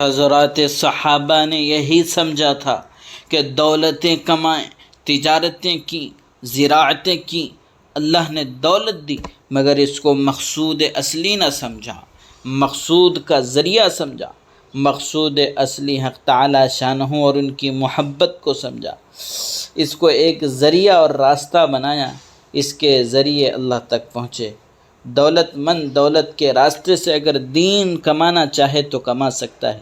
حضرات صحابہ نے یہی سمجھا تھا کہ دولتیں کمائیں، تجارتیں کی، زراعتیں کی، اللہ نے دولت دی مگر اس کو مقصود اصلی نہ سمجھا، مقصود کا ذریعہ سمجھا، مقصود اصلی حق تعالی شانہ اور ان کی محبت کو سمجھا، اس کو ایک ذریعہ اور راستہ بنایا، اس کے ذریعے اللہ تک پہنچے۔ دولت مند دولت کے راستے سے اگر دین کمانا چاہے تو کما سکتا ہے۔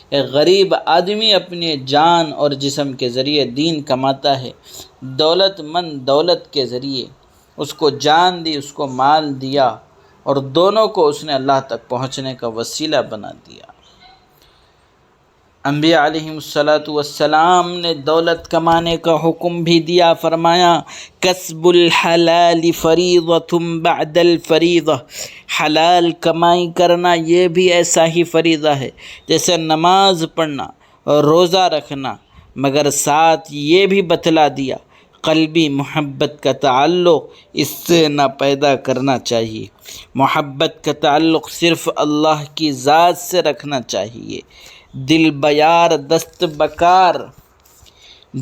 ایک غریب آدمی اپنے جان اور جسم کے ذریعے دین کماتا ہے، دولت مند دولت کے ذریعے اس کو جان دی، اس کو مال دیا اور دونوں کو اس نے اللہ تک پہنچنے کا وسیلہ بنا دیا۔ انبیاء علیہم السلام نے دولت کمانے کا حکم بھی دیا، فرمایا کسب الحلال فریضۃ بعد الفریضہ، حلال کمائی کرنا یہ بھی ایسا ہی فریضہ ہے جیسے نماز پڑھنا اور روزہ رکھنا، مگر ساتھ یہ بھی بتلا دیا قلبی محبت کا تعلق اس سے نہ پیدا کرنا چاہیے، محبت کا تعلق صرف اللہ کی ذات سے رکھنا چاہیے، دل بیار دست بکار،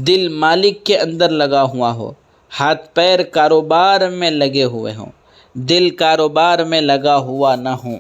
دل مالک کے اندر لگا ہوا ہو، ہاتھ پیر کاروبار میں لگے ہوئے ہوں، دل کاروبار میں لگا ہوا نہ ہوں۔